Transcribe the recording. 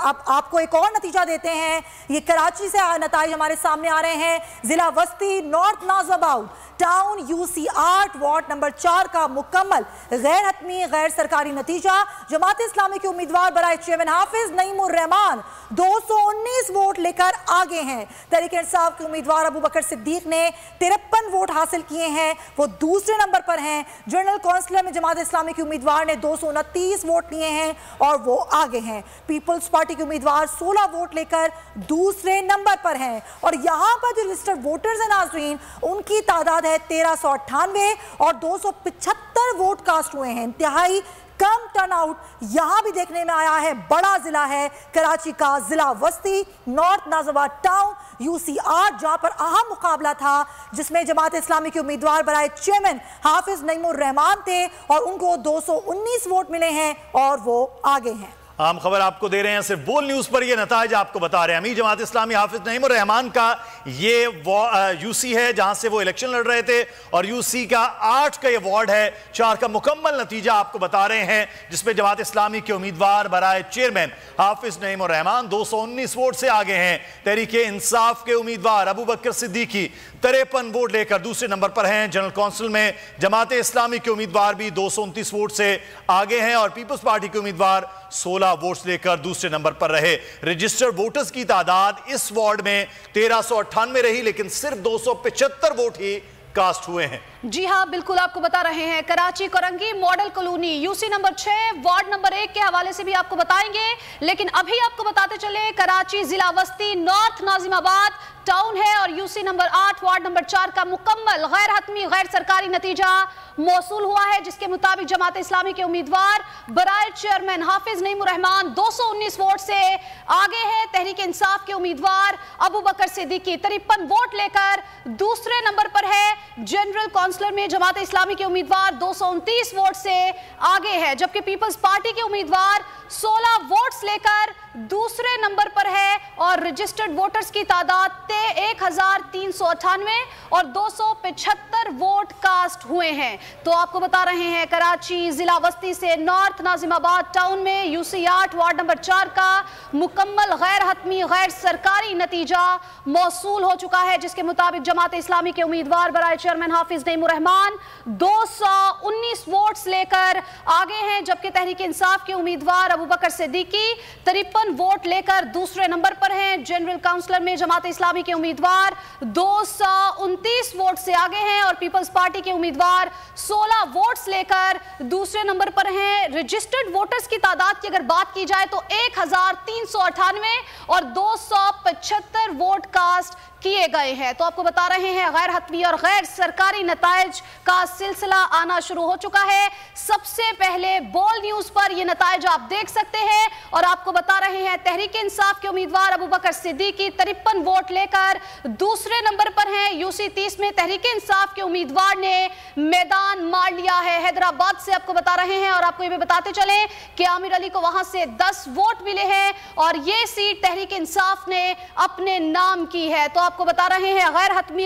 अब आपको एक और नतीजा देते हैं। ये कराची से नतीजे हमारे सामने आ रहे हैं। जिला वस्ती north Nazimabad town UC 8 ward number 4 का मुकम्मल गैर हतमी गैर सरकारी नतीजा। जमात इस्लामी के उम्मीदवार बराए चेयरमैन हाफिज नईमुर रहमान 219 वोट लेकर आगे हैं। तहरीक इंसाफ के उम्मीदवार अबू बकर सिद्दीक ने 53 वोट हासिल किए हैं, वो दूसरे नंबर पर हैं। जनरल काउंसिलर में जमात इस्लामी के उम्मीदवार ने 229 वोट लिए हैं और वो आगे हैं। पीपल्स पार्टी के उम्मीदवार 16 वोट लेकर दूसरे नंबर पर हैं। और यहाँ पर जो रजिस्टर्ड वोटर्स हैं नाज़रीन, उनकी तादाद है 1398 और 275 वोट कास्ट हुए हैं। इंतहाई कम टर्नआउट यहां भी देखने में आया है। बड़ा जिला है कराची का जिला वस्ती नॉर्थ नाज़िमाबाद टाउन UC 8, जहां पर अहम मुकाबला था जिसमें जमात इस्लामी के उम्मीदवार बराए चेयरमैन हाफिज नईमुर रहमान थे और उनको 219 वोट मिले हैं और वो आगे हैं। हम खबर आपको दे रहे हैं सिर्फ बोल न्यूज पर, ये नताइज आपको बता रहे हैं। अमीर जमात इस्लामी हाफिज नईमुर रहमान का ये UC है जहां से वो इलेक्शन लड़ रहे थे और UC का 8 का ये वार्ड है। 4 का मुकम्मल नतीजा आपको बता रहे हैं जिसमें जमात इस्लामी के उम्मीदवार बराए चेयरमैन हाफिज नईमुर रहमान 219 वोट से आगे हैं। तहरीक इंसाफ के उम्मीदवार अबू बकर सिद्दीकी 53 वोट लेकर दूसरे नंबर पर हैं। जनरल काउंसिल में जमात इस्लामी के उम्मीदवार भी 229 वोट से आगे हैं और पीपल्स पार्टी के उम्मीदवार 16 वोट्स लेकर दूसरे नंबर पर रहे। रजिस्टर्ड वोटर्स की तादाद इस वार्ड में 1398 रही, लेकिन सिर्फ 275 वोट ही कास्ट हुए हैं। जी हाँ, बिल्कुल आपको बता रहे हैं। Karachi Korangi model colony UC number 6 ward number 1 के हवाले से भी आपको बताएंगे, लेकिन अभी आपको बताते चले कराची जिला वस्ती नॉर्थ नाज़िमाबाद टाउन है और UC नंबर 8 वार्ड नंबर 4 का मुकम्मल गैर हतमी गैर सरकारी नतीजा मौसूल हुआ है, जिसके मुताबिक जमात इस्लामी के उम्मीदवार बराए चेयरमैन हाफिज नईमुर रहमान 219 वोट से आगे हैं। तहरीक इंसाफ के उम्मीदवार अबू बकर सिद्दीकी 53 वोट लेकर दूसरे नंबर पर है। जनरल काउंसिलर में जमात इस्लामी के उम्मीदवार 229 वोट से आगे है, जबकि पीपल्स पार्टी के उम्मीदवार 16 वोट्स लेकर दूसरे नंबर पर है और रजिस्टर्ड वोटर्स की तादाद 1398 और 275 वोट कास्ट हुए हैं। तो आपको बता रहे हैं कराची जिला वस्ती से नॉर्थ नाज़िमाबाद टाउन में UC 8 वार्ड नंबर 4 का मुकम्मल गैर हतमी गैर सरकारी नतीजा मौसूल हो चुका है, जिसके मुताबिक जमात इस्लामी के उम्मीदवार बराए चेयरमैन हाफिज नईमुर रहमान 219 वोट्स लेकर आगे हैं, जबकि तहरीक इंसाफ के उम्मीदवार अबू बकर सिद्दीकी 53 वोट लेकर दूसरे नंबर पर हैं। जनरल काउंसिलर में जमात इस्लामी के उम्मीदवार 229 वोट से आगे हैं और पीपल्स पार्टी के उम्मीदवार 16 वोट्स लेकर दूसरे नंबर पर हैं। रजिस्टर्ड वोटर्स की तादाद की अगर बात की जाए तो 1398 और 275 वोट कास्ट किए गए हैं। तो आपको बता रहे हैं गैर हतमी और गैर सरकारी नताइज का सिलसिला आना शुरू हो चुका है। सबसे पहले बोल न्यूज पर ये नताइज आप देख सकते हैं और आपको बता रहे हैं तहरीक इंसाफ के उम्मीदवार अबू बकर सिद्दीकी 53 वोट लेकर दूसरे नंबर पर हैं। UC 30 में तहरीक इंसाफ के उम्मीदवार ने मैदान मार लिया है हैदराबाद से, आपको बता रहे हैं। और आपको ये भी बताते चले कि आमिर अली को वहां से 10 वोट मिले हैं और ये सीट तहरीक इंसाफ ने अपने नाम की है। तो आपको बता रहे हैं गैर हतमी